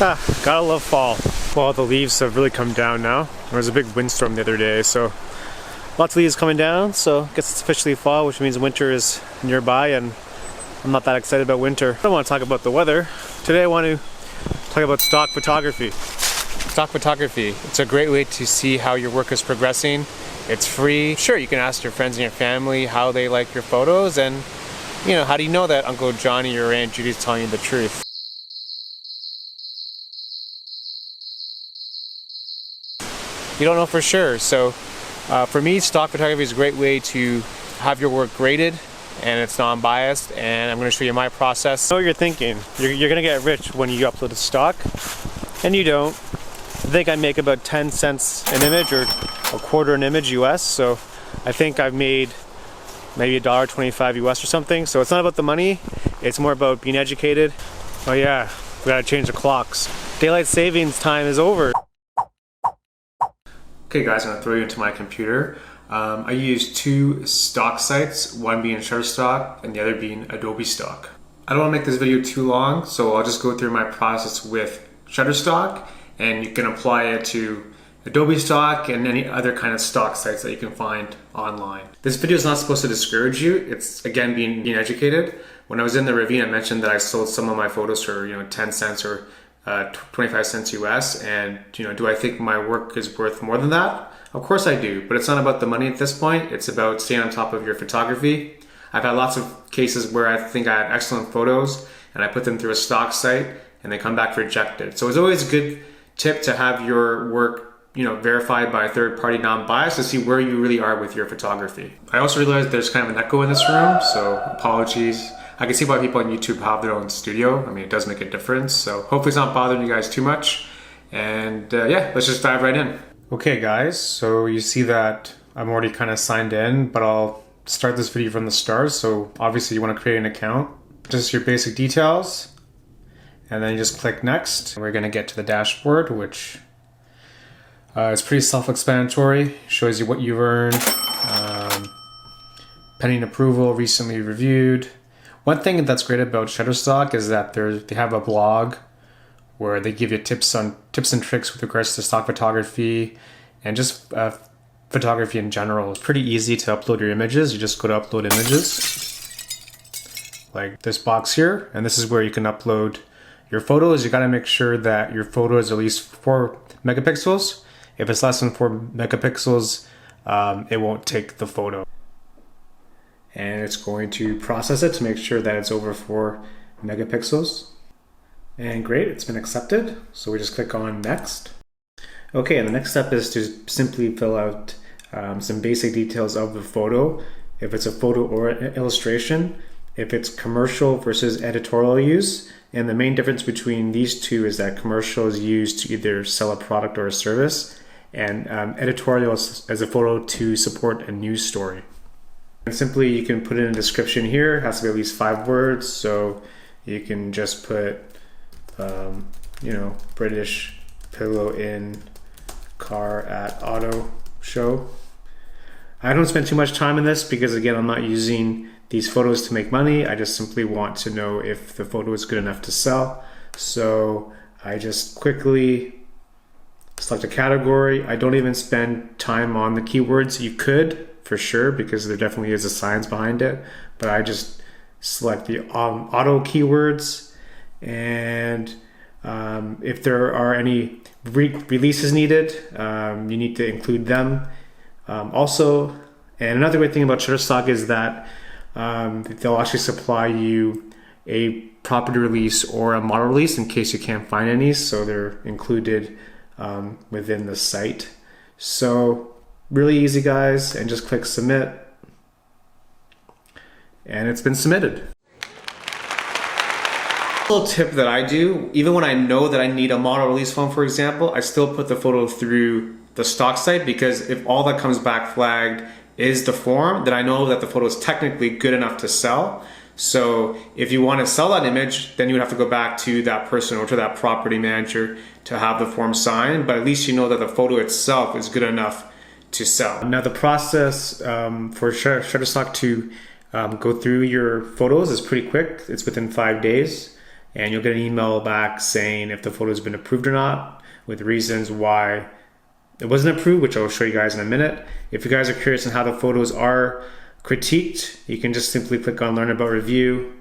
Gotta love fall. Well, the leaves have really come down now. There was a big windstorm the other day, so lots of leaves coming down, so I guess it's officially fall, which means winter is nearby, and I'm not that excited about winter. I don't want to talk about the weather. Today I want to talk about stock photography. Stock photography, it's a great way to see how your work is progressing. It's free. Sure, you can ask your friends and your family how they like your photos, and you know, how do you know that Uncle Johnny or Aunt Judy's telling you the truth? You don't know for sure. So for me, stock photography is a great way to have your work graded, and it's non-biased, and I'm going to show you my process. I know what you're thinking. You're going to get rich when you upload a stock, and you don't. I think I make about 10 cents an image, or a quarter an image US, so I think I've made maybe $1.25 US or something. So it's not about the money, it's more about being educated. Oh yeah, we gotta change the clocks. Daylight savings time is over. Okay guys, I'm gonna throw you into my computer. I use two stock sites, one being Shutterstock and the other being Adobe Stock. I don't want to make this video too long, so I'll just go through my process with Shutterstock, and you can apply it to Adobe Stock and any other kind of stock sites that you can find online. This video is not supposed to discourage you. It's again being educated. When I was in the ravine, I mentioned that I sold some of my photos for 10 cents or 25 cents US, and do I think my work is worth more than that? Of course I do, but it's not about the money at this point. It's about staying on top of your photography. I've had lots of cases where I think I had excellent photos and I put them through a stock site and they come back rejected. So it's always a good tip to have your work verified by a third party, non-biased, to see where you really are with your photography. I also realized there's kind of an echo in this room, so apologies. I can see why people on YouTube have their own studio. I mean, it does make a difference. So hopefully it's not bothering you guys too much. And yeah, let's just dive right in. Okay guys, so you see that I'm already kind of signed in, but I'll start this video from the start. So obviously you want to create an account, just your basic details, and then you just click next. We're going to get to the dashboard, which it's pretty self-explanatory. Shows you what you've earned, pending approval, recently reviewed. One thing that's great about Shutterstock is that they have a blog where they give you tips and tricks with regards to stock photography and just photography in general. It's pretty easy to upload your images. You just go to upload images, like this box here, and this is where you can upload your photos. You got to make sure that your photo is at least 4 megapixels. If it's less than 4 megapixels, it won't take the photo. And it's going to process it to make sure that it's over 4 megapixels. And great, it's been accepted. So we just click on next. Okay, and the next step is to simply fill out some basic details of the photo. If it's a photo or an illustration, if it's commercial versus editorial use. And the main difference between these two is that commercial is used to either sell a product or a service, and editorial is a photo to support a news story. And simply you can put in a description here. It has to be at least 5 words, so you can just put British pillow in car at auto show. I don't spend too much time in this because again, I'm not using these photos to make money. I just simply want to know if the photo is good enough to sell. So I just quickly select a category. I don't even spend time on the keywords. You could for sure, because there definitely is a science behind it, but I just select the auto keywords, and if there are any releases needed, you need to include them also. And another great thing about Shutterstock is that they'll actually supply you a property release or a model release in case you can't find any, so they're included within the site. So really easy guys, and just click submit, and it's been submitted. A little tip that I do, even when I know that I need a model release phone, for example, I still put the photo through the stock site, because if all that comes back flagged is the form, then I know that the photo is technically good enough to sell. So if you want to sell that image, then you would have to go back to that person or to that property manager to have the form signed, but at least you know that the photo itself is good enough to sell. Now the process for Shutterstock to go through your photos is pretty quick. It's within 5 days. and you'll get an email back saying if the photo has been approved or not, with reasons why it wasn't approved, which I'll show you guys in a minute. If you guys are curious on how the photos are critiqued, you can just simply click on Learn About Review,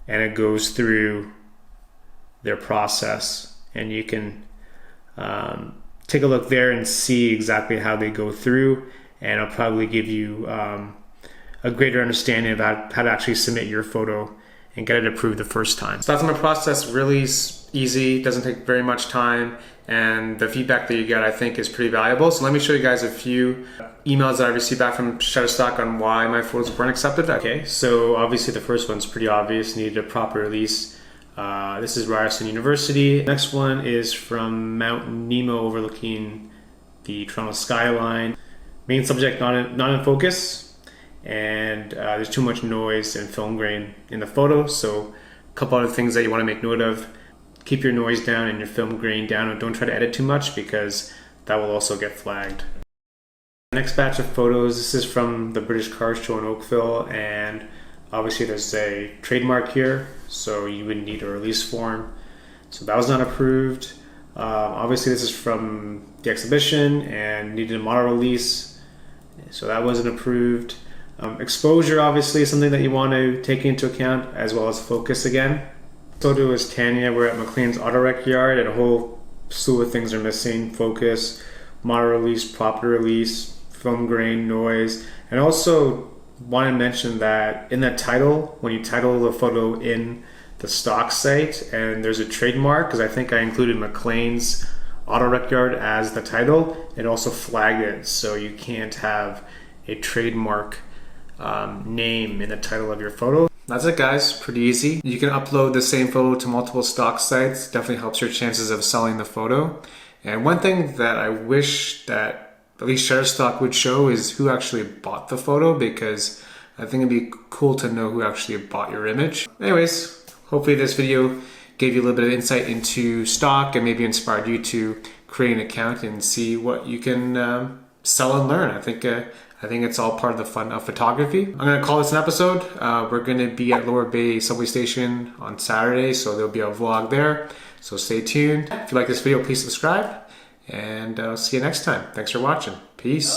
and it goes through their process, and you can take a look there and see exactly how they go through, and I'll probably give you a greater understanding of how to actually submit your photo and get it approved the first time. So that's my process. Really easy, doesn't take very much time, and the feedback that you get I think is pretty valuable. So let me show you guys a few emails that I received back from Shutterstock on why my photos weren't accepted. Okay, so obviously the first one's pretty obvious, needed a proper release. This is Ryerson University. Next one is from Mount Nemo overlooking the Toronto skyline. Main subject not in focus, and there's too much noise and film grain in the photo. So a couple other things that you want to make note of: keep your noise down and your film grain down, and don't try to edit too much because that will also get flagged. Next batch of photos, this is from the British Car Show in Oakville, and obviously there's a trademark here, so you would need a release form. So that was not approved. Obviously this is from the exhibition and needed a model release, so that wasn't approved. Exposure obviously is something that you want to take into account, as well as focus again. Photo is Tanya. We're at McLean's Auto Rec Yard, and a whole slew of things are missing: focus, model release, proper release, film grain, noise. And also want to mention that in the title, when you title the photo in the stock site and there's a trademark, because I think I included McLean's Auto Rec Yard as the title, it also flagged it, so you can't have a trademark name in the title of your photo. That's it, guys. Pretty easy. You can upload the same photo to multiple stock sites. Definitely helps your chances of selling the photo. And one thing that I wish that at least Shutterstock would show is who actually bought the photo, because I think it'd be cool to know who actually bought your image. Anyways, hopefully this video gave you a little bit of insight into stock and maybe inspired you to create an account and see what you can sell and learn. I think it's all part of the fun of photography. I'm going to call this an episode. We're going to be at Lower Bay subway station on Saturday, so there'll be a vlog there. So stay tuned. If you like this video, please subscribe, and I'll see you next time. Thanks for watching. Peace.